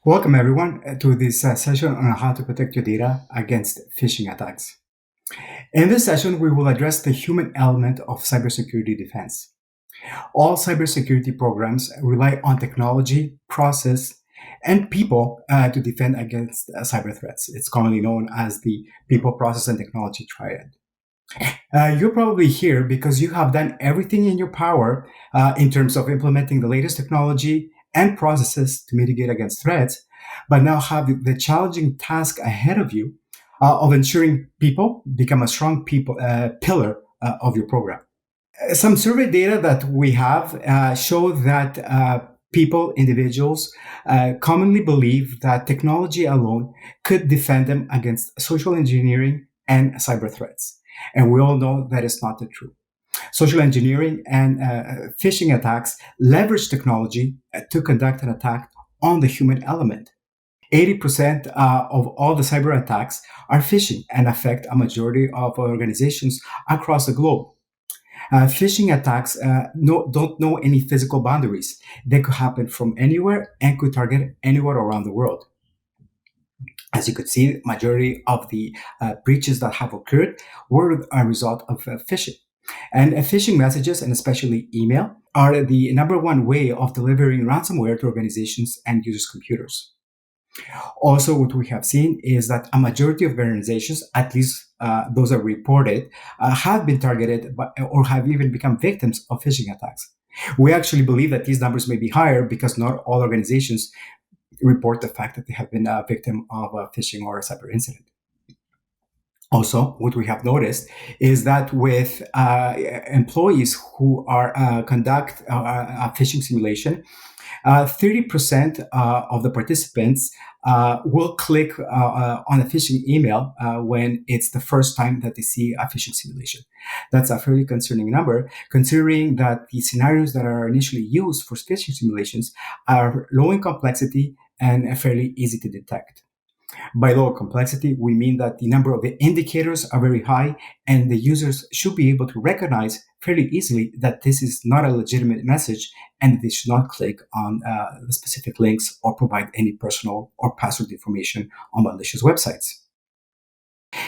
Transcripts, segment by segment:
Welcome everyone to this session on how to protect your data against phishing attacks. In this session, we will address the human element of cybersecurity defense. All cybersecurity programs rely on technology, process, and people to defend against cyber threats. It's commonly known as the people, process, and technology triad. You're probably here because you have done everything in your power in terms of implementing the latest technology and processes to mitigate against threats, but now have the challenging task ahead of you of ensuring people become a strong pillar of your program. Some survey data that we have show that individuals, commonly believe that technology alone could defend them against social engineering and cyber threats. And we all know that is not the truth. Social engineering and phishing attacks leverage technology to conduct an attack on the human element. 80% of all the cyber attacks are phishing and affect a majority of organizations across the globe. Phishing attacks don't know any physical boundaries. They could happen from anywhere and could target anywhere around the world. As you could see, majority of the breaches that have occurred were a result of phishing. And phishing messages, and especially email, are the number one way of delivering ransomware to organizations and users' computers. Also, what we have seen is that a majority of organizations, at least those that reported, have been targeted or have even become victims of phishing attacks. We actually believe that these numbers may be higher because not all organizations report the fact that they have been a victim of a phishing or a cyber incident. Also, what we have noticed is that with employees who are conduct a phishing simulation, 30% of the participants will click on a phishing email when it's the first time that they see a phishing simulation. That's a fairly concerning number, considering that the scenarios that are initially used for phishing simulations are low in complexity and fairly easy to detect. By low complexity, we mean that the number of indicators are very high, and the users should be able to recognize fairly easily that this is not a legitimate message, and they should not click on the specific links or provide any personal or password information on malicious websites.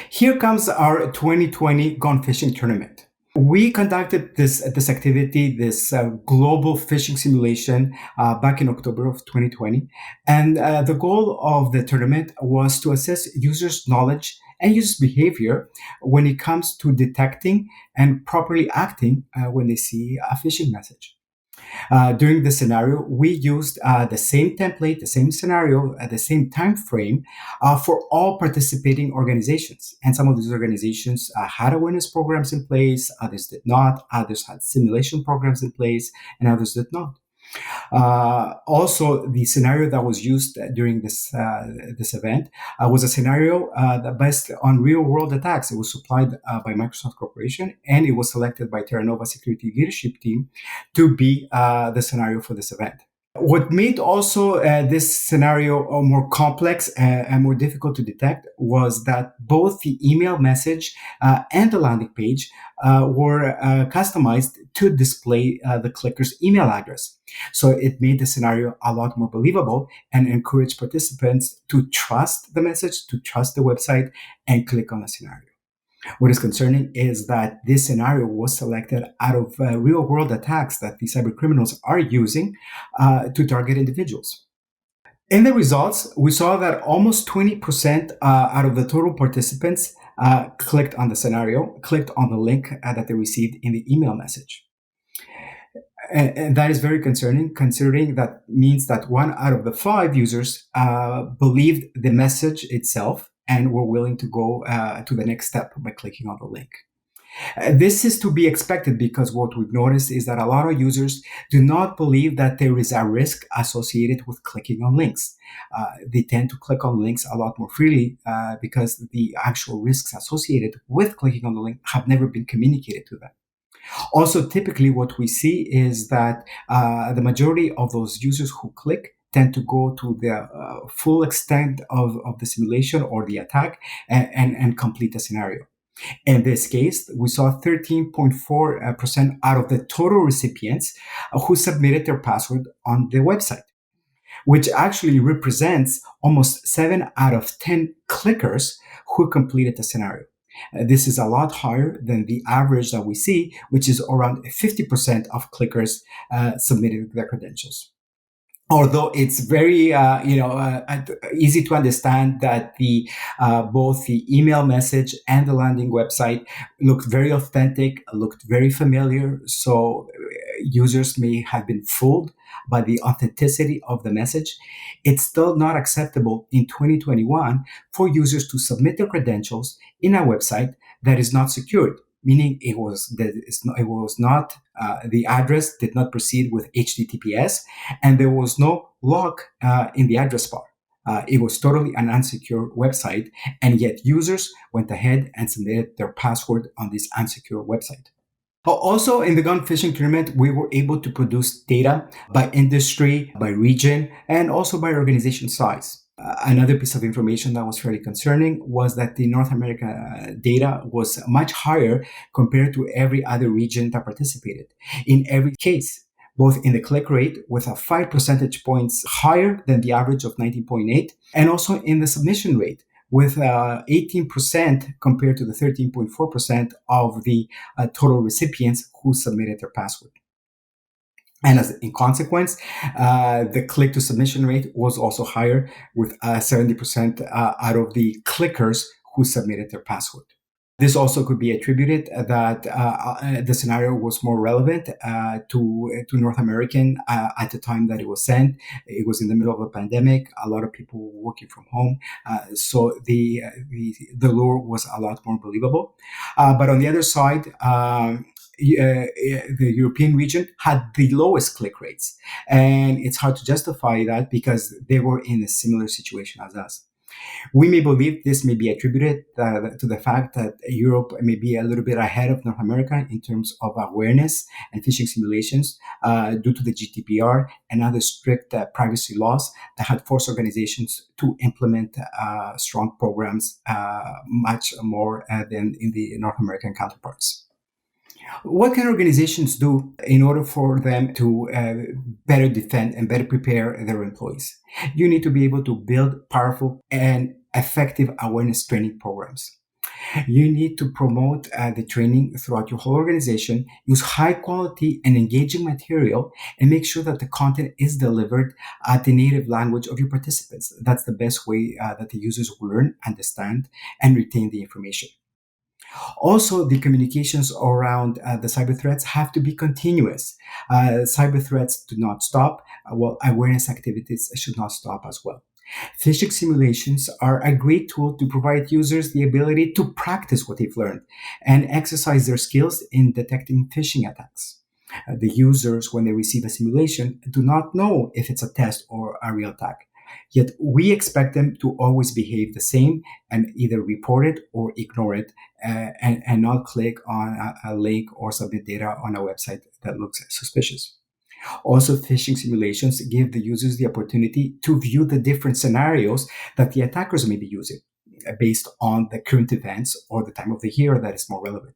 Here comes our 2020 Gone Fishing Tournament. We conducted this activity, this global phishing simulation back in October of 2020. And the goal of the tournament was to assess users' knowledge and users' behavior when it comes to detecting and properly acting when they see a phishing message. During the scenario, we used the same template, the same scenario, at the same time frame for all participating organizations. And some of these organizations had awareness programs in place, others did not, others had simulation programs in place, and others did not. Also, the scenario that was used during this event was a scenario that based on real-world attacks. It was supplied by Microsoft Corporation, and it was selected by Terranova Security Leadership Team to be the scenario for this event. What made also this scenario more complex and more difficult to detect was that both the email message and the landing page were customized to display the clicker's email address. So it made the scenario a lot more believable and encouraged participants to trust the message, to trust the website, and click on the scenario. What is concerning is that this scenario was selected out of real-world attacks that the cyber criminals are using to target individuals. In the results, we saw that almost 20% out of the total participants clicked on the scenario, clicked on the link that they received in the email message. And that is very concerning, considering that means that 1 out of the 5 users believed the message itself and were willing to go to the next step by clicking on the link. This is to be expected because what we've noticed is that a lot of users do not believe that there is a risk associated with clicking on links. They tend to click on links a lot more freely because the actual risks associated with clicking on the link have never been communicated to them. Also, typically what we see is that the majority of those users who click tend to go to the full extent of the simulation or the attack and complete the scenario. In this case, we saw 13.4% out of the total recipients who submitted their password on the website, which actually represents almost 7 out of 10 clickers who completed the scenario. This is a lot higher than the average that we see, which is around 50% of clickers submitting their credentials. Although it's very easy to understand that the both the email message and the landing website looked very authentic, looked very familiar, so users may have been fooled by the authenticity of the message. It's still not acceptable in 2021 for users to submit their credentials in a website that is not secured, meaning it was not the address did not proceed with HTTPS, and there was no lock in the address bar. It was totally an unsecure website, and yet users went ahead and submitted their password on this unsecure website. Also, in the gun phishing tournament, we were able to produce data by industry, by region, and also by organization size. Another piece of information that was fairly concerning was that the North America data was much higher compared to every other region that participated. In every case, both in the click rate with a 5 percentage points higher than the average of 19.8, and also in the submission rate with 18% compared to the 13.4% of the total recipients who submitted their password. And in consequence, the click to submission rate was also higher with 70% out of the clickers who submitted their password. This also could be attributed that the scenario was more relevant to North American at the time that it was sent. It was in the middle of a pandemic. A lot of people were working from home, so the lure was a lot more believable. But on the other side, the European region had the lowest click rates, and it's hard to justify that because they were in a similar situation as us. We may believe this may be attributed to the fact that Europe may be a little bit ahead of North America in terms of awareness and phishing simulations due to the GDPR and other strict privacy laws that had forced organizations to implement strong programs much more than in the North American counterparts. What can organizations do in order for them to better defend and better prepare their employees? You need to be able to build powerful and effective awareness training programs. You need to promote the training throughout your whole organization, use high quality and engaging material, and make sure that the content is delivered at the native language of your participants. That's the best way that the users will learn, understand, and retain the information. Also, the communications around the cyber threats have to be continuous. Cyber threats do not stop, while awareness activities should not stop as well. Phishing simulations are a great tool to provide users the ability to practice what they've learned and exercise their skills in detecting phishing attacks. The users, when they receive a simulation, do not know if it's a test or a real attack. Yet we expect them to always behave the same and either report it or ignore it and not click on a link or submit data on a website that looks suspicious. Also, phishing simulations give the users the opportunity to view the different scenarios that the attackers may be using based on the current events or the time of the year that is more relevant.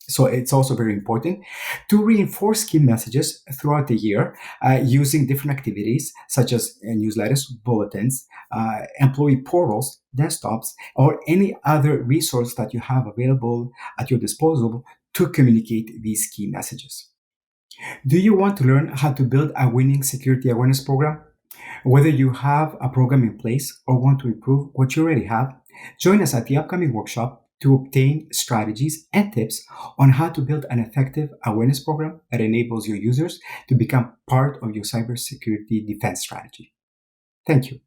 So it's also very important to reinforce key messages throughout the year using different activities such as newsletters, bulletins, employee portals, desktops, or any other resource that you have available at your disposal to communicate these key messages. Do you want to learn how to build a winning security awareness program? Whether you have a program in place or want to improve what you already have, join us at the upcoming workshop to obtain strategies and tips on how to build an effective awareness program that enables your users to become part of your cybersecurity defense strategy. Thank you.